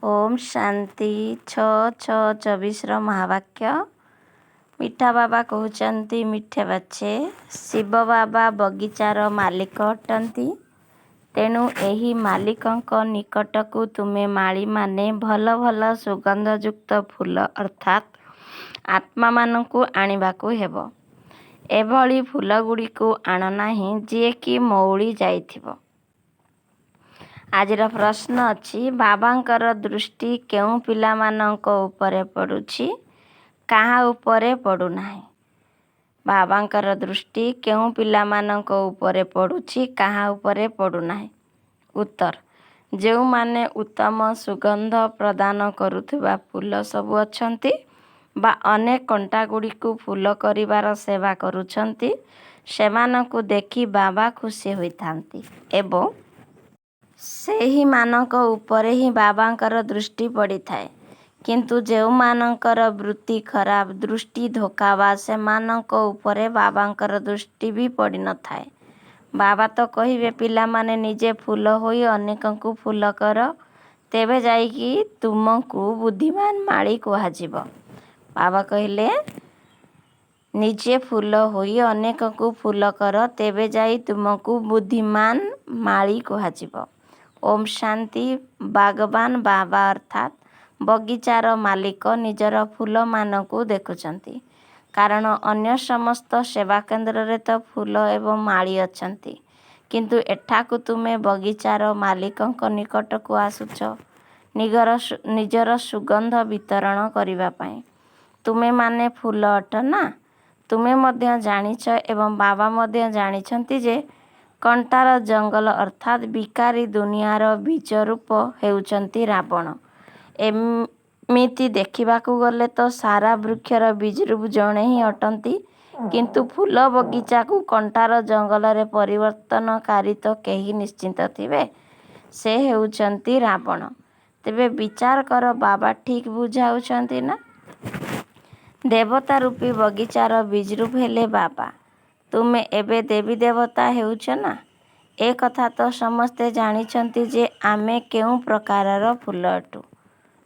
ओम शांति 6/6/24 महावाक्य। मिठा बाबा कहते मिठे बच्चे शिव बाबा बगीचार मालिक अटंती। तेणु एही मालिकंक निकटकू तुमे माली माने भल भल सुगंधयुक्त फूल अर्थात आत्मा मानकू आनिबाकू हेबो। एभली फूलगुड़िकू आण नाही जिए कि मौली जाइथिबो। आजिर प्रश्न अच्छी बाबांकर दृष्टि केउं पिलामानंक उपरे पड़ुछि काहा उपरे पड़ुनाही। बाबांकर दृष्टि केउं पिलामानंक उपरे पड़ुछि काहा उपरे पड़ुनाही। उत्तर जेउ माने उत्तम सुगंध प्रदान करुथिबा फूल सबु अछंती बा अनेक कंटा गुड़िकू फूल करिवार सेवा करुछंती सेमानंकू देखि बाबा खुशी होइथांती एवं सेही मानक उपरे ही बाबांकर दृष्टि पड़ी थाए। किंतु जेउ मानकर वृत्ति खराब दृष्टि धोकावा सेमानक उपरे बाबांकर दृष्टि भी पड़ी न थाए। बाबा तो कहिबे पिला माने निजे फूल होई अनेकंकु फूल कर तेबे जाइकी तुमको बुद्धिमान माली कुहाजिबो। बाबा कहिले निजे फूल होई अनेकंकु फूल कर तेबे जाई तुमको बुद्धिमान माली कुहाजिबो। ओम शांति। बागबान बाबा अर्थात बगीचार मालिक निजर फूल मानकू देखुचंती कारण अन्य समस्त सेवा केंद्र रे तो फूल एवं माली अछंती किंतु एठाकू तुमे बगीचार मालिकंक निकटकू आसुच निजर सुगंध वितरण करिवा पाई। तुमे माने फूल अट ना। तुमे मध्य जानिछ एवं बाबा मध्य जानिछंती जे कंटार जंगल अर्थात बिकारी दुनियार बीज रूप हेउचंती रावण। एमिति देखिबाकू गले तो सारा वृक्षर बीज रूप जणे ही अटंती किंतु फूल बगीचा को कंटार जंगल रे परिवर्तनकारी तो केही निश्चिंत थिबे से हेउचंती रावण। तेबे विचार कर बाबा ठीक बुझाउचंती ना। देवता रूपी बगीचार बीज रूप हेले बाबा। तुमे एबे देवी देवता हेउछ ना। ए कथा तो समस्ते जानिछंती जे आमे केउं प्रकारर फूल अटू।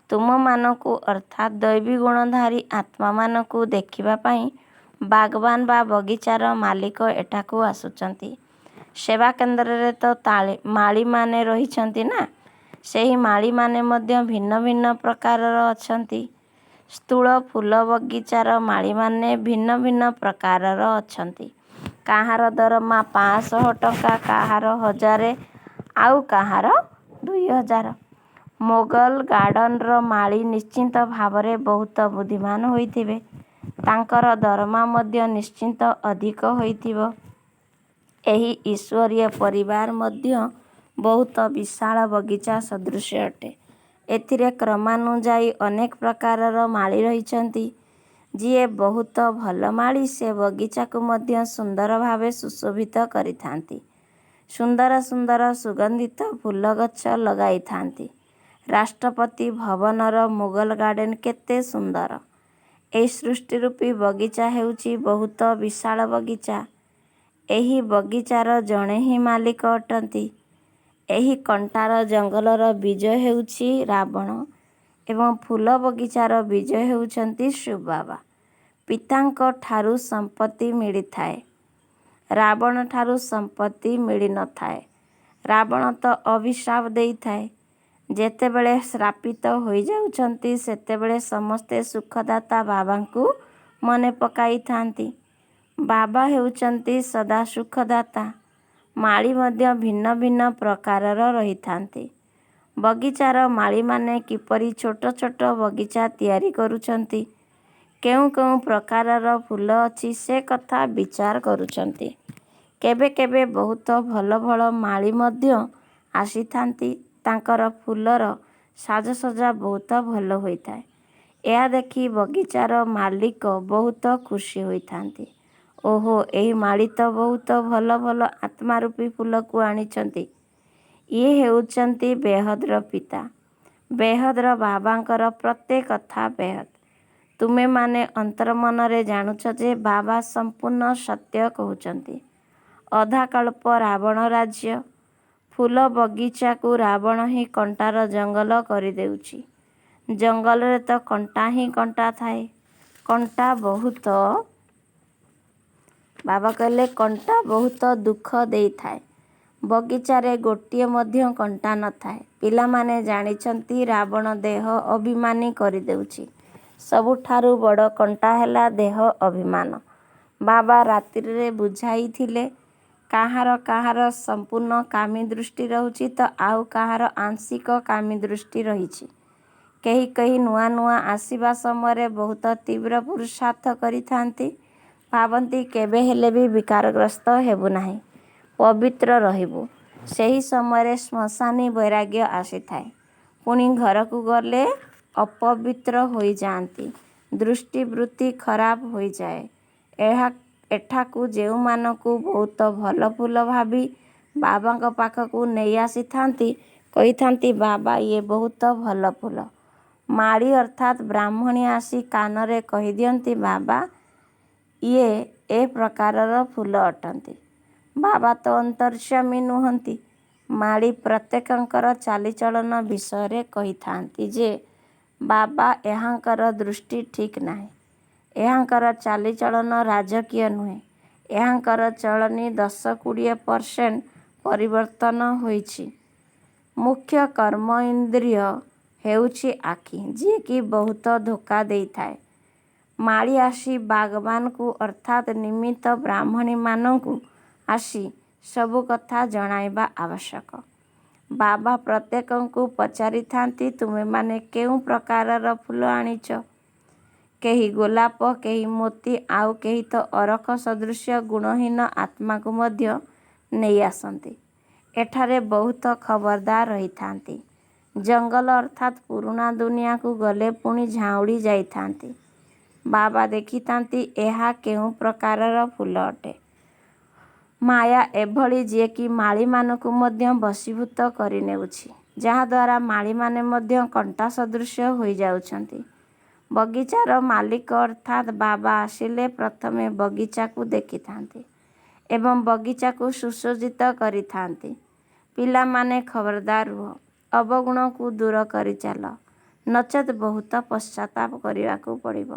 तुम मानकू अर्थात दैवी गुणधारी आत्मा मानकू देखिबा पाई बागबान बा बगीचार मालिक एठाकू आसुचंती। सेवा केंद्र रे तो माली माने रहिछंती ना। सेही माली माने मध्य भिन्न भिन्न प्रकारर अछंती। स्थूल फूल बगीचार माली माने भिन्न भिन्न प्रकारर अछंती। काहार दरमा 500 टंका काहार 1000 आउ काहार 2000। मोगल गार्डनर माली निश्चिंत भावरे बहुत बुद्धिमान होइथिबे तांकर दरमा मध्य निश्चिंत अधिक होइथिबो। एही ईश्वरीय परिवार मध्य बहुत विशाल बगीचा सदृश अटे। एथिरे क्रमानुजाई अनेक प्रकारर माली रहिछंती। जिए बहुत भल माली से बगीचा को मध्य सुंदर भावे सुशोभित करिथांती। सुंदर सुंदर सुगंधित फूल गछ लगाई थांती। राष्ट्रपति भवनर मुगल गार्डन केते सुंदर। एही सृष्टि रूपी बगीचा हेउची बहुत विशाल बगीचा। एही बगीचार जणे ही मालिक अटंती। एही कंटार जंगलर बीज हेउची रावण एवं फूल बगीचार बीज हेउचंती शिव बाबा। पितांक ठारू संपत्ति मिली थाए रावण ठारू संपत्ति मिली न थाए। रावण तो अभिशाप देई थाए। जेतेबेले श्रापित होई जाउछंती सेतेबेले समस्ते सुखदाता बाबांकू मने पकाई थांती। बाबा हेउचंती सदा सुखदाता। माली मध्य भिन्न भिन्न प्रकारर रही थांती। बगीचार माली माने किपरि छोट छोट बगीचा तैयारी करुछंती केउं केउं प्रकारर फूल अछि से कथा विचार करुछंती। केबे केबे बहुत भल भल माली मध्य आसी थांती तांकर फूलर साजसज्जा बहुत भल होइथाए। एहा देखि बगीचार मालिक बहुत खुशी होइथांती। ओहो एही माली तो बहुत भल भल आत्मा रूपी फूल को आनिछंती। ये हेउचंती बेहद्र पिता। बेहद्र बाबांकर प्रत्येक कथा बेहद। तुमे माने अंतर मनरे जानुछ जे बाबा संपूर्ण सत्य कहउचंती। अधा कल्प रावण राज्य फूल बगीचा को रावण ही कंटार जंगल करि देउची। ଜଙ୍ଗଲରେ ତ କଣ୍ଟା ହିଁ କଣ୍ଟା ଥାଏ। କଣ୍ଟା ବହୁତ, ବାବା କହିଲେ କଣ୍ଟା ବହୁତ ଦୁଃଖ ଦେଇଥାଏ। ବଗିଚାରେ ଗୋଟିଏ ମଧ୍ୟ କଣ୍ଟା ନଥାଏ। ପିଲାମାନେ ଜାଣିଛନ୍ତି ରାବଣ ଦେହ ଅଭିମାନୀ କରିଦେଉଛି। ସବୁଠାରୁ ବଡ଼ କଣ୍ଟା ହେଲା ଦେହ ଅଭିମାନ। ବାବା ରାତ୍ରିରେ ବୁଝାଇଥିଲେ, କାହାର ସମ୍ପୂର୍ଣ୍ଣ କାମୀ ଦୃଷ୍ଟି ରହୁଛି ତ ଆଉ କାହାର ଆଂଶିକ କାମୀ ଦୃଷ୍ଟି ରହିଛି। କେହି ନୂଆ ନୂଆ ଆସିବା ସମୟରେ ବହୁତ ତୀବ୍ର ପୁରୁଷାର୍ଥ କରିଥାନ୍ତି। ଭାବନ୍ତି କେବେ ହେଲେ ବି ବିକାରଗ୍ରସ୍ତ ହେବୁ ନାହିଁ, ପବିତ୍ର ରହିବୁ। ସେହି ସମୟରେ ଶ୍ମଶାନୀ ବୈରାଗ୍ୟ ଆସିଥାଏ। ପୁଣି ଘରକୁ ଗଲେ ଅପବିତ୍ର ହୋଇଯାଆନ୍ତି। ଦୃଷ୍ଟିବୃତ୍ତି ଖରାପ ହୋଇଯାଏ। ଏଠାକୁ ଯେଉଁମାନଙ୍କୁ ବହୁତ ଭଲ ଫୁଲ ଭାବି ବାବାଙ୍କ ପାଖକୁ ନେଇ ଆସିଥାନ୍ତି, କହିଥାନ୍ତି ବାବା ଇଏ ବହୁତ ଭଲ ଫୁଲ। ମାଳି ଅର୍ଥାତ୍ ବ୍ରାହ୍ମଣୀ ଆସି କାନରେ କହିଦିଅନ୍ତି ବାବା ଇଏ ଏ ପ୍ରକାରର ଫୁଲ ଅଟନ୍ତି। ବାବା ତ ଅନ୍ତର୍ଯ୍ୟାମୀ ନୁହନ୍ତି। ମାଳି ପ୍ରତ୍ୟେକଙ୍କର ଚାଲିଚଳନ ବିଷୟରେ କହିଥାନ୍ତି ଯେ ବାବା ଏହାଙ୍କର ଦୃଷ୍ଟି ଠିକ୍ ନାହିଁ, ଏହାଙ୍କର ଚାଲିଚଳନ ରାଜକୀୟ ନୁହେଁ, ଏହାଙ୍କର ଚଳନୀ 10-20% ପରିବର୍ତ୍ତନ ହୋଇଛି। ମୁଖ୍ୟ କର୍ମ ଇନ୍ଦ୍ରିୟ ହେଉଛି ଆଖି, ଯିଏକି ବହୁତ ଧୋକା ଦେଇଥାଏ। ମାଳି ଆସି ବାଗବାନକୁ ଅର୍ଥାତ୍ ନିମିତ୍ତ ବ୍ରାହ୍ମଣୀମାନଙ୍କୁ ଆସି ସବୁ କଥା ଜଣାଇବା ଆବଶ୍ୟକ। ବାବା ପ୍ରତ୍ୟେକଙ୍କୁ ପଚାରିଥାନ୍ତି ତୁମେମାନେ କେଉଁ ପ୍ରକାରର ଫୁଲ ଆଣିଛ? କେହି ଗୋଲାପ, କେହି ମୋତି, ଆଉ କେହି ତ ଅରଖ ସଦୃଶ୍ୟ ଗୁଣହୀନ ଆତ୍ମାକୁ ମଧ୍ୟ ନେଇ ଆସନ୍ତି। ଏଠାରେ ବହୁତ ଖବରଦାର ରହିଥାନ୍ତି। ଜଙ୍ଗଲ ଅର୍ଥାତ୍ ପୁରୁଣା ଦୁନିଆକୁ ଗଲେ ପୁଣି ଝାଉଁଳି ଯାଇଥାନ୍ତି। ବାବା ଦେଖିଥାନ୍ତି ଏହା କେଉଁ ପ୍ରକାରର ଫୁଲ ଅଟେ। ମାୟା ଏଭଳି ଯିଏକି ମାଳିମାନଙ୍କୁ ମଧ୍ୟ ବଶୀଭୂତ କରିନେଉଛି, ଯାହାଦ୍ୱାରା ମାଳିମାନେ ମଧ୍ୟ କଣ୍ଟା ସଦୃଶ୍ୟ ହୋଇଯାଉଛନ୍ତି। ବଗିଚାର ମାଲିକ ଅର୍ଥାତ୍ ବାବା ଆସିଲେ ପ୍ରଥମେ ବଗିଚାକୁ ଦେଖିଥାନ୍ତି ଏବଂ ବଗିଚାକୁ ସୁସଜ୍ଜିତ କରିଥାନ୍ତି। ପିଲାମାନେ ଖବରଦାର ରୁହ, ଅବଗୁଣକୁ ଦୂର କରି ଚାଲ, ନଚେତ୍ ବହୁତ ପଶ୍ଚାତାପ କରିବାକୁ ପଡ଼ିବ।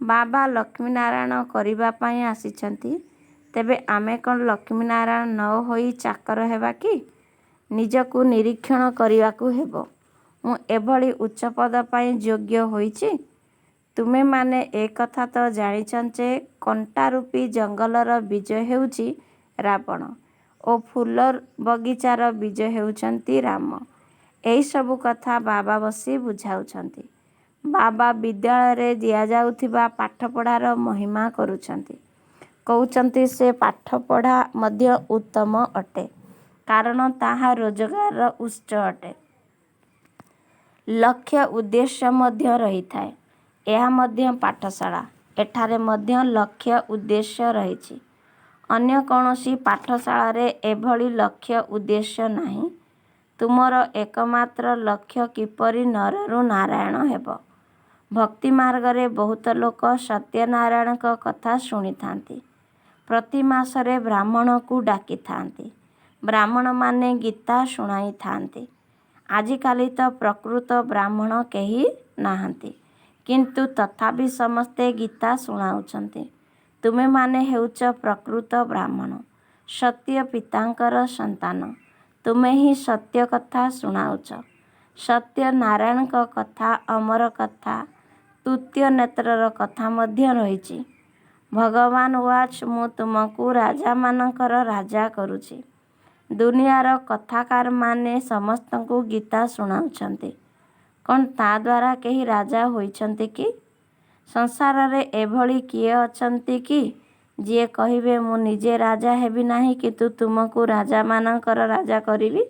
ବାବା ଲକ୍ଷ୍ମୀନାରାୟଣ କରିବା ପାଇଁ ଆସିଛନ୍ତି, ତେବେ ଆମେ କ'ଣ ଲକ୍ଷ୍ମୀନାରାୟଣ ନ ହୋଇ ଚାକର ହେବା କି? ନିଜକୁ ନିରୀକ୍ଷଣ କରିବାକୁ ହେବ। ମୁଁ ଏଭଳି ଉଚ୍ଚପଦ ପାଇଁ ଯୋଗ୍ୟ ହୋଇଛି? ତୁମେମାନେ ଏକଥା ତ ଜାଣିଛ ଯେ କଣ୍ଟାରୂପୀ ଜଙ୍ଗଲର ବୀଜ ହେଉଛି ରାବଣ ଓ ଫୁଲ ବଗିଚାର ବୀଜ ହେଉଛନ୍ତି ରାମ। ଏହିସବୁ କଥା ବାବା ବସି ବୁଝାଉଛନ୍ତି। ବାବା ବିଦ୍ୟାଳୟରେ ଦିଆଯାଉଥିବା ପାଠପଢ଼ାର ମହିମା କରୁଛନ୍ତି। କହୁଛନ୍ତି ସେ ପାଠପଢ଼ା ମଧ୍ୟ ଉତ୍ତମ ଅଟେ, କାରଣ ତାହା ରୋଜଗାରର ଉତ୍ସ ଅଟେ। ଲକ୍ଷ୍ୟ ଉଦ୍ଦେଶ୍ୟ ମଧ୍ୟ ରହିଥାଏ। ଏହା ମଧ୍ୟ ପାଠଶାଳା। ଏଠାରେ ମଧ୍ୟ ଲକ୍ଷ୍ୟ ଉଦ୍ଦେଶ୍ୟ ରହିଛି। ଅନ୍ୟ କୌଣସି ପାଠଶାଳାରେ ଏଭଳି ଲକ୍ଷ୍ୟ ଉଦ୍ଦେଶ୍ୟ ନାହିଁ। ତୁମର ଏକମାତ୍ର ଲକ୍ଷ୍ୟ କିପରି ନରରୁ ନାରାୟଣ ହେବ। ଭକ୍ତି ମାର୍ଗରେ ବହୁତ ଲୋକ ସତ୍ୟନାରାୟଣଙ୍କ କଥା ଶୁଣିଥାନ୍ତି। ପ୍ରତି ମାସରେ ବ୍ରାହ୍ମଣକୁ ଡାକିଥାନ୍ତି। ବ୍ରାହ୍ମଣମାନେ ଗୀତା ଶୁଣାଇଥାନ୍ତି। ଆଜିକାଲି ତ ପ୍ରକୃତ ବ୍ରାହ୍ମଣ କେହି ନାହାନ୍ତି, କିନ୍ତୁ ତଥାପି ସମସ୍ତେ ଗୀତା ଶୁଣାଉଛନ୍ତି। ତୁମେମାନେ ହେଉଛ ପ୍ରକୃତ ବ୍ରାହ୍ମଣ, ସତ୍ୟ ପିତାଙ୍କର ସନ୍ତାନ। ତୁମେ ହିଁ ସତ୍ୟ କଥା ଶୁଣାଉଛ। ସତ୍ୟନାରାୟଣଙ୍କ କଥା, ଅମର କଥା, ତୃତୀୟ ନେତ୍ରର କଥା ମଧ୍ୟ ରହିଛି। ଭଗବାନ ୱାଚ୍ ମୁଁ ତୁମକୁ ରାଜାମାନଙ୍କର ରାଜା କରୁଛି। ଦୁନିଆର କଥାକାରମାନେ ସମସ୍ତଙ୍କୁ ଗୀତା ଶୁଣାଉଛନ୍ତି। କ'ଣ ତା ଦ୍ୱାରା କେହି ରାଜା ହୋଇଛନ୍ତି କି? ସଂସାରରେ ଏଭଳି କିଏ ଅଛନ୍ତି କି ଯିଏ କହିବେ ମୁଁ ନିଜେ ରାଜା ହେବି ନାହିଁ, କିନ୍ତୁ ତୁମକୁ ରାଜାମାନଙ୍କର ରାଜା କରିବି?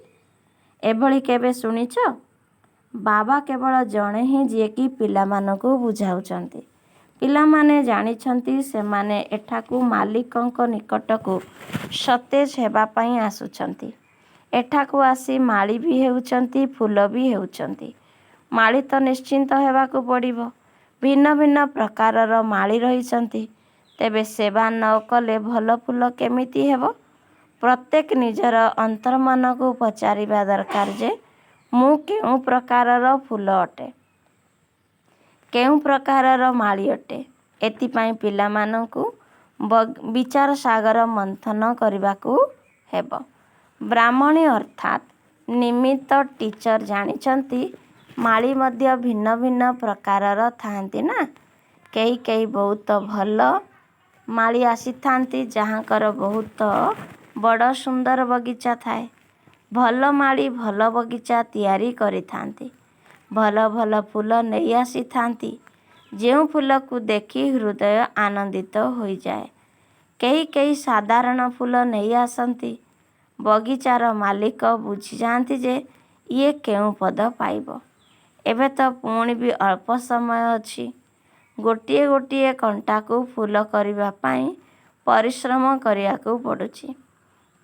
ଏଭଳି କେବେ ଶୁଣିଛ? ବାବା କେବଳ ଜଣେ ହିଁ ଯିଏକି ପିଲାମାନଙ୍କୁ ବୁଝାଉଛନ୍ତି। ପିଲାମାନେ ଜାଣିଛନ୍ତି ସେମାନେ ଏଠାକୁ ମାଲିକଙ୍କ ନିକଟକୁ ସତେଜ ହେବା ପାଇଁ ଆସୁଛନ୍ତି। ଏଠାକୁ ଆସି ମାଳି ବି ହେଉଛନ୍ତି, ଫୁଲ ବି ହେଉଛନ୍ତି। ମାଳି ତ ନିଶ୍ଚିନ୍ତ ହେବାକୁ ପଡ଼ିବ। ଭିନ୍ନ ଭିନ୍ନ ପ୍ରକାରର ମାଳି ରହିଛନ୍ତି। ତେବେ ସେବା ନ କଲେ ଭଲ ଫୁଲ କେମିତି ହେବ? ପ୍ରତ୍ୟେକ ନିଜର ଅନ୍ତର୍ମନକୁ ପଚାରିବା ଦରକାର ଯେ ମୁଁ କେଉଁ ପ୍ରକାରର ଫୁଲ ଅଟେ। କେଉଁ ପ୍ରକାରର ମାଳି ଅଟେ। ଏଥିପାଇଁ ପିଲାମାନଙ୍କୁ ବିଚାର ସାଗର ମନ୍ଥନ କରିବାକୁ ହେବ। ବ୍ରାହ୍ମଣୀ ଅର୍ଥାତ୍ ନିମିତ୍ତ ଟିଚର ଜାଣିଛନ୍ତି ମାଳି ମଧ୍ୟ ଭିନ୍ନ ଭିନ୍ନ ପ୍ରକାରର ଥାଆନ୍ତି ନା। କେହି କେହି ବହୁତ ଭଲ ମାଳି ଆସିଥାନ୍ତି ଯାହାଙ୍କର ବହୁତ ବଡ଼ ସୁନ୍ଦର ବଗିଚା ଥାଏ। ଭଲ ମାଳି ଭଲ ବଗିଚା ତିଆରି କରିଥାନ୍ତି। ଭଲ ଭଲ ଫୁଲ ନେଇ ଆସିଥାନ୍ତି ଯେଉଁ ଫୁଲକୁ ଦେଖି ହୃଦୟ ଆନନ୍ଦିତ ହୋଇଯାଏ। କେହି କେହି ସାଧାରଣ ଫୁଲ ନେଇ ଆସନ୍ତି। ବଗିଚାର ମାଲିକ ବୁଝିଯାଆନ୍ତି ଯେ ଇଏ କେଉଁ ପଦ ପାଇବ। ଏବେ ତ ପୁଣି ବି ଅଳ୍ପ ସମୟ ଅଛି। ଗୋଟିଏ ଗୋଟିଏ କଣ୍ଟାକୁ ଫୁଲ କରିବା ପାଇଁ ପରିଶ୍ରମ କରିବାକୁ ପଡ଼ୁଛି।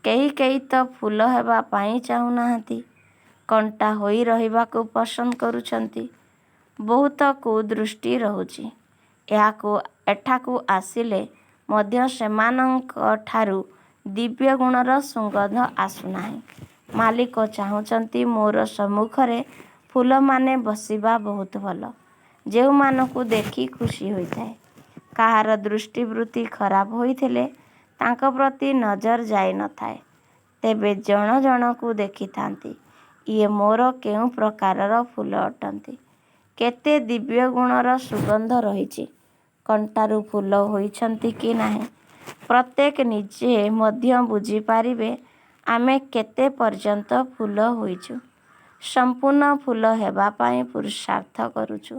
କେହି କେହି ତ ଫୁଲ ହେବା ପାଇଁ ଚାହୁଁନାହାନ୍ତି, କଣ୍ଟା ହୋଇ ରହିବାକୁ ପସନ୍ଦ କରୁଛନ୍ତି। ବହୁତ କୁଦୃଷ୍ଟି ରହୁଛି। ଏଠାକୁ ଆସିଲେ ମଧ୍ୟ ସେମାନଙ୍କଠାରୁ ଦିବ୍ୟ ଗୁଣର ସୁଗନ୍ଧ ଆସୁନାହିଁ। ମାଲିକ ଚାହୁଁଛନ୍ତି ମୋର ସମ୍ମୁଖରେ ଫୁଲମାନେ ବସିବା ବହୁତ ଭଲ, ଯେଉଁମାନଙ୍କୁ ଦେଖି ଖୁସି ହୋଇଥାଏ। କାହାର ଦୃଷ୍ଟିବୃତ୍ତି ଖରାପ ହୋଇଥିଲେ ତାଙ୍କ ପ୍ରତି ନଜର ଯାଇନଥାଏ। ତେବେ ଜଣ ଜଣକୁ ଦେଖିଥାନ୍ତି ଇଏ ମୋର କେଉଁ ପ୍ରକାରର ଫୁଲ ଅଟନ୍ତି। କେତେ ଦିବ୍ୟ ଗୁଣର ସୁଗନ୍ଧ ରହିଛି। କଣ୍ଟାରୁ ଫୁଲ ହୋଇଛନ୍ତି କି ନାହିଁ ପ୍ରତ୍ୟେକ ନିଜେ ମଧ୍ୟ ବୁଝିପାରିବେ ଆମେ କେତେ ପର୍ଯ୍ୟନ୍ତ ଫୁଲ ହୋଇଛୁ। ସମ୍ପୂର୍ଣ୍ଣ ଫୁଲ ହେବା ପାଇଁ ପୁରୁଷାର୍ଥ କରୁଛୁ।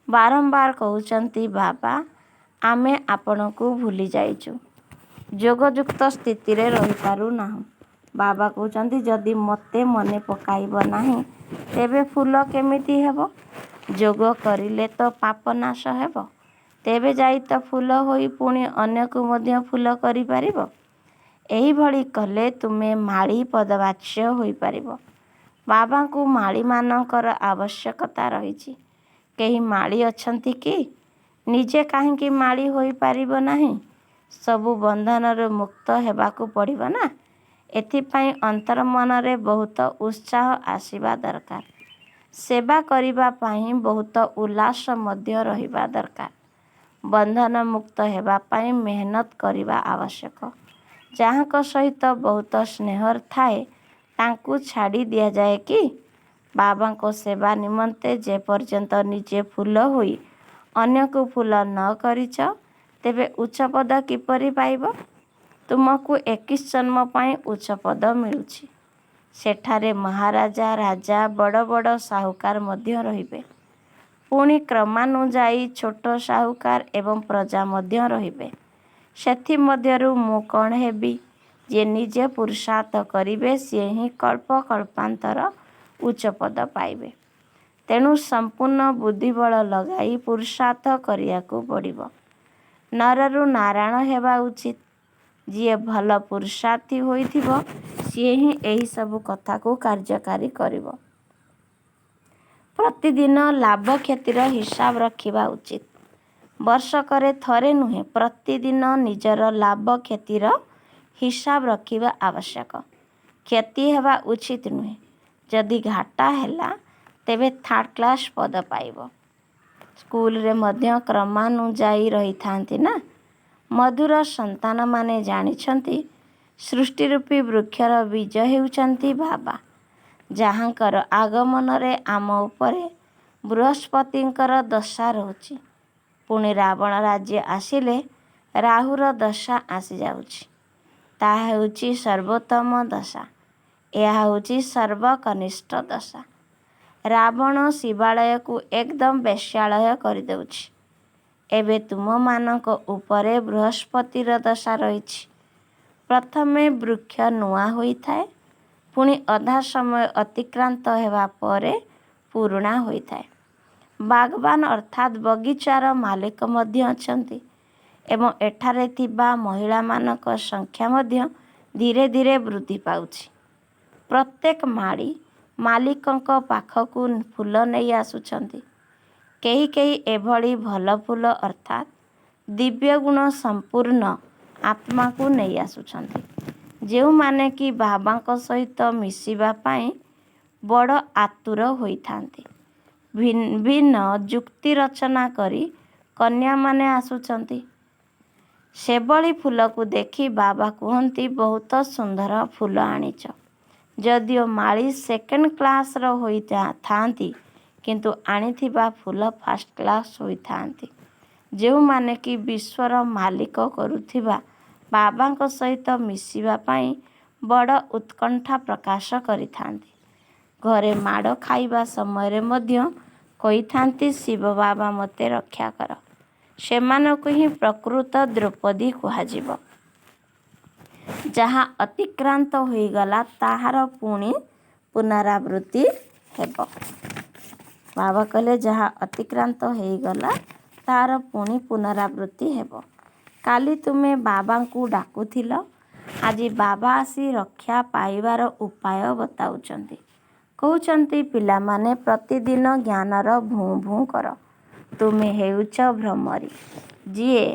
ବାରମ୍ବାର କହୁଛନ୍ତି ବାବା ଆମେ ଆପଣଙ୍କୁ ଭୁଲି ଯାଇଛୁ, ଯୋଗଯୁକ୍ତ ସ୍ଥିତିରେ ରହିପାରୁନାହୁଁ। ବାବା କହୁଛନ୍ତି ଯଦି ମୋତେ ମନେ ପକାଇବ ନାହିଁ ତେବେ ଫୁଲ କେମିତି ହେବ? ଯୋଗ କରିଲେ ତ ପାପ ନାଶ ହେବ। ତେବେ ଯାଇ ତ ଫୁଲ ହୋଇ ପୁଣି ଅନ୍ୟକୁ ମଧ୍ୟ ଫୁଲ କରିପାରିବ। ଏହିଭଳି କଲେ ତୁମେ ମାଳି ପଦବାଚ୍ୟ ହୋଇପାରିବ। ବାବାଙ୍କୁ ମାଳିମାନଙ୍କର ଆବଶ୍ୟକତା ରହିଛି। କେହି ମାଳି ଅଛନ୍ତି କି? ନିଜେ କାହିଁକି ମାଳି ହୋଇପାରିବ ନାହିଁ? ସବୁ ବନ୍ଧନରୁ ମୁକ୍ତ ହେବାକୁ ପଡ଼ିବ ନା। ଏଥିପାଇଁ ଅନ୍ତର୍ମନରେ ବହୁତ ଉତ୍ସାହ ଆସିବା ଦରକାର। ସେବା କରିବା ପାଇଁ ବହୁତ ଉଲ୍ଲାସ ମଧ୍ୟ ରହିବା ଦରକାର। ବନ୍ଧନ ମୁକ୍ତ ହେବା ପାଇଁ ମେହନତ କରିବା ଆବଶ୍ୟକ। ଯାହାଙ୍କ ସହିତ ବହୁତ ସ୍ନେହ ଥାଏ ତାଙ୍କୁ ଛାଡ଼ି ଦିଆଯାଏ କି? ବାବାଙ୍କ ସେବା ନିମନ୍ତେ ଯେପର୍ଯ୍ୟନ୍ତ ନିଜେ ଫୁଲ ହୋଇ ଅନ୍ୟକୁ ଫୁଲ ନ କରିଛ ତେବେ ଉଚ୍ଚ ପଦ କିପରି ପାଇବ? ତୁମକୁ 21 ଜନ୍ମ ପାଇଁ ଉଚ୍ଚ ପଦ ମିଳୁଛି। ସେଠାରେ ମହାରାଜା, ରାଜା, ବଡ଼ ବଡ଼ ସାହୁକାର ମଧ୍ୟ ରହିବେ। ପୁଣି କ୍ରମାନୁଯାୟୀ ଛୋଟ ସାହୁକାର ଏବଂ ପ୍ରଜା ମଧ୍ୟ ରହିବେ। ସେଥିମଧ୍ୟରୁ ମୁଁ କ'ଣ ହେବି? ଯିଏ ନିଜେ ପୁରୁଷାର୍ଥ କରିବେ ସିଏ ହିଁ କଳ୍ପ କଳ୍ପାନ୍ତର ଉଚ୍ଚ ପଦ ପାଇବେ। ତେଣୁ ସମ୍ପୂର୍ଣ୍ଣ ବୁଦ୍ଧିବଳ ଲଗାଇ ପୁରୁଷାର୍ଥ କରିବାକୁ ପଡ଼ିବ। ନରରୁ ନାରାୟଣ ହେବା ଉଚିତ। ଯିଏ ଭଲ ପୁରୁଷାର୍ଥୀ ହୋଇଥିବ ସିଏ ହିଁ ଏହିସବୁ କଥାକୁ କାର୍ଯ୍ୟକାରୀ କରିବ। ପ୍ରତିଦିନ ଲାଭ କ୍ଷତିର ହିସାବ ରଖିବା ଉଚିତ। ବର୍ଷକରେ ଥରେ ନୁହେଁ, ପ୍ରତିଦିନ ନିଜର ଲାଭ କ୍ଷତିର ହିସାବ ରଖିବା ଆବଶ୍ୟକ। କ୍ଷତି ହେବା ଉଚିତ ନୁହେଁ। ଯଦି ଘାଟା ହେଲା ତେବେ ଥାର୍ଡ଼ କ୍ଲାସ୍ ପଦ ପାଇବ। ସ୍କୁଲରେ ମଧ୍ୟ କ୍ରମାନୁଯାୟୀ ରହିଥାନ୍ତି ନା। ମଧୁର ସନ୍ତାନମାନେ ଜାଣିଛନ୍ତି ସୃଷ୍ଟିରୂପୀ ବୃକ୍ଷର ବୀଜ ହେଉଛନ୍ତି ବାବା, ଯାହାଙ୍କର ଆଗମନରେ ଆମ ଉପରେ ବୃହସ୍ପତିଙ୍କର ଦଶା ରହୁଛି। ପୁଣି ରାବଣ ରାଜ୍ୟ ଆସିଲେ ରାହୁର ଦଶା ଆସିଯାଉଛି। ତାହା ହେଉଛି ସର୍ବୋତ୍ତମ ଦଶା। ଏହା ହେଉଛି ସର୍ବକନିଷ୍ଠ ଦଶା। ରାବଣ ଶିବାଳୟକୁ ଏକଦମ ବେଶ୍ୟାଳୟ କରିଦେଉଛି। ଏବେ ତୁମମାନଙ୍କ ଉପରେ ବୃହସ୍ପତିର ଦଶା ରହିଛି। ପ୍ରଥମେ ବୃକ୍ଷ ନୂଆ ହୋଇଥାଏ, ପୁଣି ଅଧା ସମୟ ଅତିକ୍ରାନ୍ତ ହେବା ପରେ ପୁରୁଣା ହୋଇଥାଏ। ବାଗବାନ ଅର୍ଥାତ୍ ବଗିଚାର ମାଲିକ ମଧ୍ୟ ଅଛନ୍ତି ଏବଂ ଏଠାରେ ଥିବା ମହିଳାମାନଙ୍କ ସଂଖ୍ୟା ମଧ୍ୟ ଧୀରେ ଧୀରେ ବୃଦ୍ଧି ପାଉଛି। ପ୍ରତ୍ୟେକ ମାଳି ମାଲିକଙ୍କ ପାଖକୁ ଫୁଲ ନେଇ ଆସୁଛନ୍ତି। କେହି କେହି ଏଭଳି ଭଲ ଫୁଲ ଅର୍ଥାତ୍ ଦିବ୍ୟ ଗୁଣ ସମ୍ପୂର୍ଣ୍ଣ ଆତ୍ମାକୁ ନେଇ ଆସୁଛନ୍ତି, ଯେଉଁମାନେ କି ବାବାଙ୍କ ସହିତ ମିଶିବା ପାଇଁ ବଡ଼ ଆତୁର ହୋଇଥାନ୍ତି। ଭିନ୍ନ ଯୁକ୍ତି ରଚନା କରି କନ୍ୟାମାନେ ଆସୁଛନ୍ତି। ସେଭଳି ଫୁଲକୁ ଦେଖି ବାବା କୁହନ୍ତି, ବହୁତ ସୁନ୍ଦର ଫୁଲ ଆଣିଛ। ଯଦିଓ ମାଳି ସେକେଣ୍ଡ କ୍ଲାସର ହୋଇଥାନ୍ତି, କିନ୍ତୁ ଆଣିଥିବା ଫୁଲ ଫାଷ୍ଟ କ୍ଲାସ ହୋଇଥାନ୍ତି। ଯେଉଁମାନେ କି ବିଶ୍ୱର ମାଲିକ କରୁଥିବା ବାବାଙ୍କ ସହିତ ମିଶିବା ପାଇଁ ବଡ଼ ଉତ୍କଣ୍ଠା ପ୍ରକାଶ କରିଥାନ୍ତି। ଘରେ ମାଡ଼ ଖାଇବା ସମୟରେ ମଧ୍ୟ କହିଥାନ୍ତି, ଶିବ ବାବା ମୋତେ ରକ୍ଷା କର। ସେମାନଙ୍କୁ ହିଁ ପ୍ରକୃତ ଦ୍ରୌପଦୀ କୁହାଯିବ। ଯାହା ଅତିକ୍ରାନ୍ତ ହୋଇଗଲା ତାହାର ପୁଣି ପୁନରାବୃତ୍ତି ହେବ। ବାବା କହିଲେ, ଯାହା ଅତିକ୍ରାନ୍ତ ହୋଇଗଲା ତାହାର ପୁଣି ପୁନରାବୃତ୍ତି ହେବ। କାଲି ତୁମେ ବାବାଙ୍କୁ ଡାକୁଥିଲ, ଆଜି ବାବା ଆସି ରକ୍ଷା ପାଇବାର ଉପାୟ ବତାଉଛନ୍ତି। କହୁଛନ୍ତି, ପିଲାମାନେ ପ୍ରତିଦିନ ଜ୍ଞାନର ଭୁଁ ଭୁଁ କର। ତୁମେ ହେଉଛ ଭ୍ରମରୀ। ଯିଏ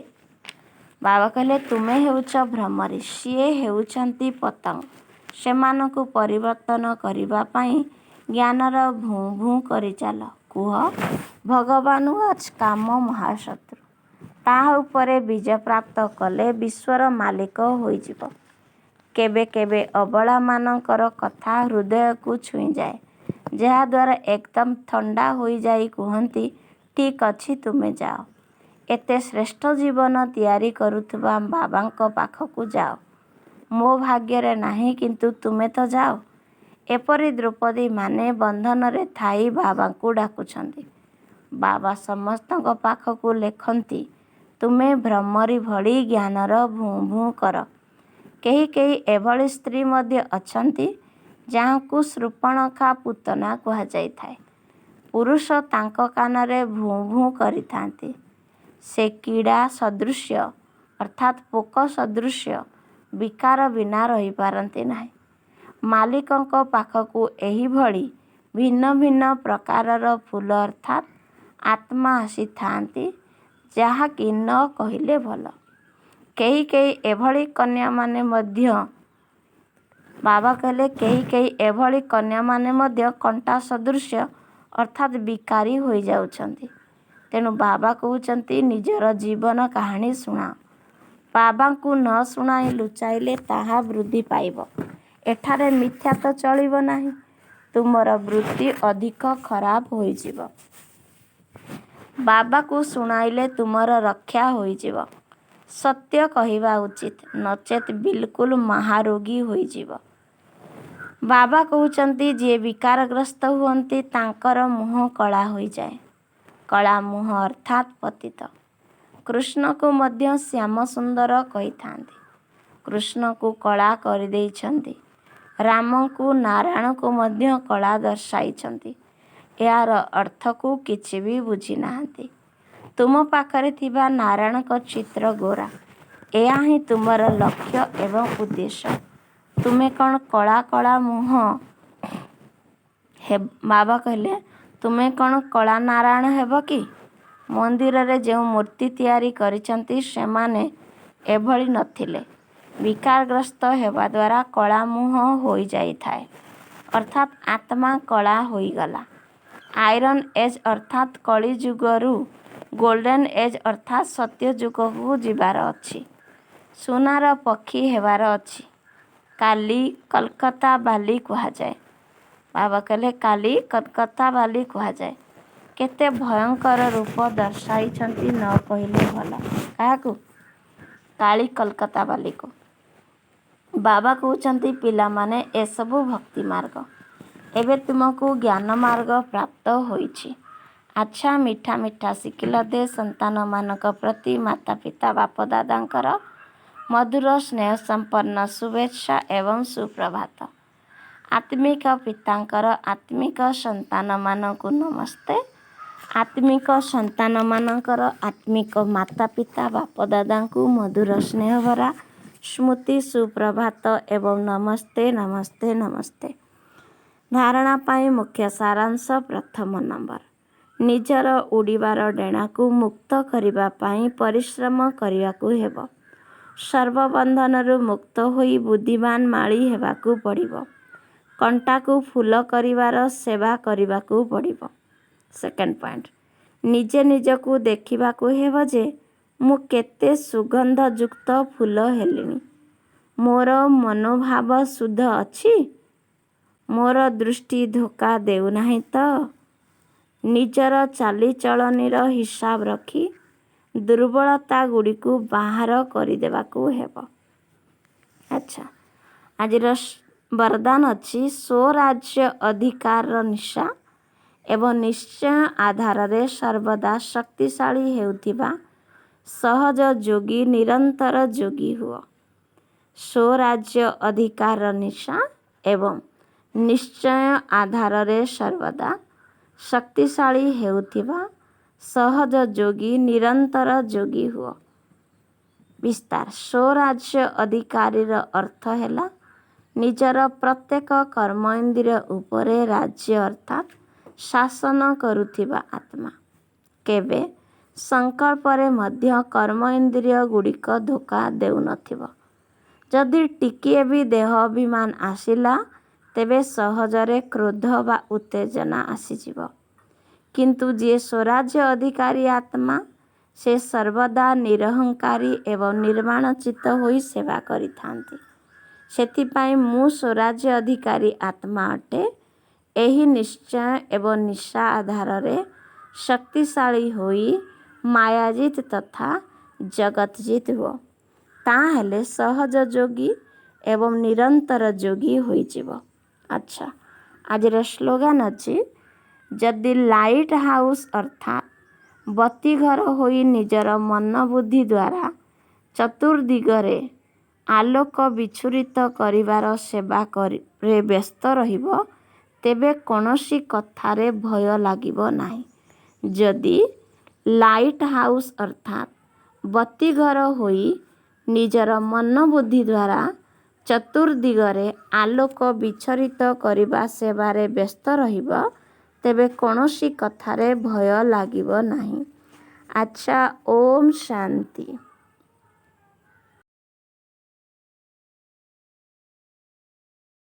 ବାବା କହିଲେ, ତୁମେ ହେଉଛ ଭ୍ରମରୀ, ସିଏ ହେଉଛନ୍ତି ପତଙ୍ଗ। ସେମାନଙ୍କୁ ପରିବର୍ତ୍ତନ କରିବା ପାଇଁ ଜ୍ଞାନର ଭୁଁ ଭୁଁ କରି ଚାଲ। କୁହ, ଭଗବାନ ୱାଚ୍ କାମ ମହାଶତ୍ରୁ। ତାହା ଉପରେ ବିଜୟ ପ୍ରାପ୍ତ କଲେ ବିଶ୍ୱର ମାଲିକ ହୋଇଯିବ। କେବେ କେବେ ଅବଳାମାନଙ୍କର କଥା ହୃଦୟକୁ ଛୁଇଁଯାଏ, ଯାହାଦ୍ୱାରା ଏକଦମ ଥଣ୍ଡା ହୋଇଯାଇ କୁହନ୍ତି, ଠିକ୍ ଅଛି, ତୁମେ ଯାଅ। ଏତେ ଶ୍ରେଷ୍ଠ ଜୀବନ ତିଆରି କରୁଥିବା ବାବାଙ୍କ ପାଖକୁ ଯାଅ। ମୋ ଭାଗ୍ୟରେ ନାହିଁ, କିନ୍ତୁ ତୁମେ ତ ଯାଅ। ଏପରି ଦ୍ରୌପଦୀମାନେ ବନ୍ଧନରେ ଥାଇ ବାବାଙ୍କୁ ଡାକୁଛନ୍ତି। ବାବା ସମସ୍ତଙ୍କ ପାଖକୁ ଲେଖନ୍ତି, ତୁମେ ଭ୍ରମରୀ ଭଳି ଜ୍ଞାନର ଭୁଁ ଭୁଁ କର। କେହି କେହି ଏଭଳି ସ୍ତ୍ରୀ ମଧ୍ୟ ଅଛନ୍ତି, ଯାହାଙ୍କୁ ଶୂର୍ପଣଖା ପୁତନା କୁହାଯାଇଥାଏ। ପୁରୁଷ ତାଙ୍କ କାନରେ ଭୁଁ ଭୁଁ କରିଥାନ୍ତି। ସେ କୀଡ଼ା ସଦୃଶ୍ୟ ଅର୍ଥାତ୍ ପୋକ ସଦୃଶ୍ୟ ବିକାର ବିନା ରହିପାରନ୍ତି ନାହିଁ। ମାଲିକଙ୍କ ପାଖକୁ ଏହିଭଳି ଭିନ୍ନ ଭିନ୍ନ ପ୍ରକାରର ଫୁଲ ଅର୍ଥାତ୍ ଆତ୍ମା ଆସିଥାନ୍ତି, ଯାହାକି ନ କହିଲେ ଭଲ। କେହି କେହି ଏଭଳି କନ୍ୟାମାନେ ମଧ୍ୟ ବାବା କହିଲେ, କେହି କେହି ଏଭଳି କନ୍ୟାମାନେ ମଧ୍ୟ କଣ୍ଟା ସଦୃଶ୍ୟ ଅର୍ଥାତ୍ ବିକାରୀ ହୋଇଯାଉଛନ୍ତି। ତେଣୁ ବାବା କହୁଛନ୍ତି, ନିଜର ଜୀବନ କାହାଣୀ ଶୁଣାଅ। ବାବାଙ୍କୁ ନ ଶୁଣାଇ ଲୁଚାଇଲେ ତାହା ବୃଦ୍ଧି ପାଇବ। ଏଠାରେ ମିଥ୍ୟା ତ ଚଳିବ ନାହିଁ। ତୁମର ବୃତ୍ତି ଅଧିକ ଖରାପ ହୋଇଯିବ। ବାବାକୁ ଶୁଣାଇଲେ ତୁମର ରକ୍ଷା ହୋଇଯିବ। ସତ୍ୟ କହିବା ଉଚିତ, ନଚେତ୍ ବିଲକୁଲ ମହାରୋଗୀ ହୋଇଯିବ। ବାବା କହୁଛନ୍ତି, ଯିଏ ବିକାରଗ୍ରସ୍ତ ହୁଅନ୍ତି ତାଙ୍କର ମୁହଁ କଳା ହୋଇଯାଏ। କଳା ମୁହଁ ଅର୍ଥାତ୍ ପତିତ। କୃଷ୍ଣକୁ ମଧ୍ୟ ଶ୍ୟାମସୁନ୍ଦର କହିଥାନ୍ତି। କୃଷ୍ଣକୁ କଳା କରିଦେଇଛନ୍ତି। ରାମଙ୍କୁ, ନାରାୟଣକୁ ମଧ୍ୟ କଳା ଦର୍ଶାଇଛନ୍ତି। ଏହାର ଅର୍ଥକୁ କିଛି ବି ବୁଝିନାହାନ୍ତି। ତୁମ ପାଖରେ ଥିବା ନାରାୟଣଙ୍କ ଚିତ୍ର ଗୋରା। ଏହା ହିଁ ତୁମର ଲକ୍ଷ୍ୟ ଏବଂ ଉଦ୍ଦେଶ୍ୟ। ତୁମେ କ'ଣ କଳା କଳା ମୁହଁ ବାବା କହିଲେ, ତୁମେ କ'ଣ କଳା ନାରାୟଣ ହେବ କି? ମନ୍ଦିରରେ ଯେଉଁ ମୂର୍ତ୍ତି ତିଆରି କରିଛନ୍ତି ସେମାନେ ଏଭଳି ନଥିଲେ। ବିକାରଗ୍ରସ୍ତ ହେବା ଦ୍ୱାରା କଳା ମୁହଁ ହୋଇଯାଇଥାଏ, ଅର୍ଥାତ୍ ଆତ୍ମା କଳା ହୋଇଗଲା। ଆଇରନ୍ ଏଜ୍ ଅର୍ଥାତ୍ କଳି ଯୁଗରୁ ଗୋଲ୍ଡେନ୍ ଏଜ୍ ଅର୍ଥାତ୍ ସତ୍ୟ ଯୁଗକୁ ଯିବାର ଅଛି। ସୁନାର ପକ୍ଷୀ ହେବାର ଅଛି। କାଲି କଲକତା ବାଲି କୁହାଯାଏ। ବାବା କହିଲେ, କାଲି କଲକତା ବାଲି କୁହାଯାଏ। କେତେ ଭୟଙ୍କର ରୂପ ଦର୍ଶାଇଛନ୍ତି ନ କହିଲେ ଭଲ। କାହାକୁ? କାଳି କଲକତା ବାଲିକୁ। ବାବା କହୁଛନ୍ତି, ପିଲାମାନେ, ଏସବୁ ଭକ୍ତି ମାର୍ଗ। ଏବେ ତୁମକୁ ଜ୍ଞାନ ମାର୍ଗ ପ୍ରାପ୍ତ ହୋଇଛି। ଆଚ୍ଛା, ମିଠା ମିଠା ଶିଖିଲ ଦେ ସନ୍ତାନମାନଙ୍କ ପ୍ରତି ମାତା ପିତା ବାପଦାଦାଙ୍କର ମଧୁର ସ୍ନେହ ସମ୍ପନ୍ନ ଶୁଭେଚ୍ଛା ଏବଂ ସୁପ୍ରଭାତ। ଆତ୍ମିକ ପିତାଙ୍କର ଆତ୍ମିକ ସନ୍ତାନମାନଙ୍କୁ ନମସ୍ତେ। ଆତ୍ମିକ ସନ୍ତାନମାନଙ୍କର ଆତ୍ମିକ ମାତା ପିତା ବାପଦାଦାଙ୍କୁ ମଧୁର ସ୍ନେହଭରା ସ୍ମୃତି ସୁପ୍ରଭାତ ଏବଂ ନମସ୍ତେ ନମସ୍ତେ ନମସ୍ତେ। ଧାରଣା ପାଇଁ ମୁଖ୍ୟ ସାରାଂଶ। ପ୍ରଥମ ନମ୍ବର, ନିଜର ଉଡ଼ିବାର ଡେଣାକୁ ମୁକ୍ତ କରିବା ପାଇଁ ପରିଶ୍ରମ କରିବାକୁ ହେବ। ସର୍ବବନ୍ଧନରୁ ମୁକ୍ତ ହୋଇ ବୁଦ୍ଧିମାନ ମାଳି ହେବାକୁ ପଡ଼ିବ। କଣ୍ଟାକୁ ଫୁଲ କରିବାର ସେବା କରିବାକୁ ପଡ଼ିବ। ସେକେଣ୍ଡ ପଏଣ୍ଟ, ନିଜେ ନିଜକୁ ଦେଖିବାକୁ ହେବ ଯେ ମୁଁ କେତେ ସୁଗନ୍ଧଯୁକ୍ତ ଫୁଲ ହେଲିଣି। ମୋର ମନୋଭାବ ଶୁଦ୍ଧ ଅଛି? ମୋର ଦୃଷ୍ଟି ଧୋକା ଦେଉନାହିଁ ତ? ନିଜର ଚାଲିଚଳଣିର ହିସାବ ରଖି ଦୁର୍ବଳତା ଗୁଡ଼ିକୁ ବାହାର କରିଦେବାକୁ ହେବ। ଆଚ୍ଛା, ଆଜିର ବରଦାନ ଅଛି ସ୍ୱରାଜ୍ୟ ଅଧିକାରର ନିଶା ଏବଂ ନିଶ୍ଚୟ ଆଧାରରେ ସର୍ବଦା ଶକ୍ତିଶାଳୀ ହେଉଥିବା ସହଜ ଯୋଗୀ ନିରନ୍ତର ଯୋଗୀ ହୁଅ। ସ୍ୱରାଜ୍ୟ ଅଧିକାରର ନିଶା ଏବଂ ନିଶ୍ଚୟ ଆଧାରରେ ସର୍ବଦା ଶକ୍ତିଶାଳୀ ହେଉଥିବା ସହଜ ଯୋଗୀ ନିରନ୍ତର ଯୋଗୀ ହୁଅ। ବିସ୍ତାର, ସ୍ୱରାଜ୍ୟ ଅଧିକାରୀର ଅର୍ଥ ହେଲା ନିଜର ପ୍ରତ୍ୟେକ କର୍ମ ଇନ୍ଦ୍ରିୟ ଉପରେ ରାଜ୍ୟ ଅର୍ଥାତ୍ ଶାସନ କରୁଥିବା ଆତ୍ମା। କେବେ ସଂକଳ୍ପରେ ମଧ୍ୟ କର୍ମ ଇନ୍ଦ୍ରିୟ ଗୁଡ଼ିକ ଧୋକା ଦେଉନଥିବ। ଯଦି ଟିକିଏ ବି ଦେହ ଅଭିମାନ ଆସିଲା ତେବେ ସହଜରେ କ୍ରୋଧ ବା ଉତ୍ତେଜନା ଆସିଯିବ। କିନ୍ତୁ ଯିଏ ସ୍ୱରାଜ୍ୟ ଅଧିକାରୀ ଆତ୍ମା ସେ ସର୍ବଦା ନିରହଙ୍କାରୀ ଏବଂ ନିର୍ମାଣଚିତ୍ତ ହୋଇ ସେବା କରିଥାନ୍ତି। ସେଥିପାଇଁ ମୁଁ ସ୍ୱରାଜ୍ୟ ଅଧିକାରୀ ଆତ୍ମା ଅଟେ। ଏହି ନିଶ୍ଚୟ ଏବଂ ନିଶା ଆଧାରରେ ଶକ୍ତିଶାଳୀ ହୋଇ ମାୟାଜିତ ତଥା ଜଗତଜିତ ହୁଅ। ତାହେଲେ ସହଜ ଯୋଗୀ ଏବଂ ନିରନ୍ତର ଯୋଗୀ ହୋଇଯିବ। ଆଚ୍ଛା, ଆଜିର ସ୍ଲୋଗାନ ଅଛି ଯଦି ଲାଇଟ୍ ହାଉସ୍ ଅର୍ଥାତ୍ ବତୀଘର ହୋଇ ନିଜର ମନ ବୁଦ୍ଧି ଦ୍ୱାରା ଚତୁର୍ଦିଗରେ ଆଲୋକ ବିଚ୍ଛୁରିତ କରିବାର ସେବାରେ ବ୍ୟସ୍ତ ରହିବ ତେବେ କୌଣସି କଥାରେ ଭୟ ଲାଗିବ ନାହିଁ। ଯଦି ଲାଇଟ୍ ହାଉସ୍ ଅର୍ଥାତ୍ ବତୀଘର ହୋଇ ନିଜର ମନ ବୁଦ୍ଧି ଦ୍ୱାରା ଚତୁର୍ଦିଗରେ ଆଲୋକ ବିଚ୍ଛୁରିତ କରିବା ସେବାରେ ବ୍ୟସ୍ତ ରହିବ ତେବେ କୌଣସି କଥାରେ ଭୟ ଲାଗିବ ନାହିଁ। ଆଚ୍ଛା, ଓମ୍ ଶାନ୍ତି।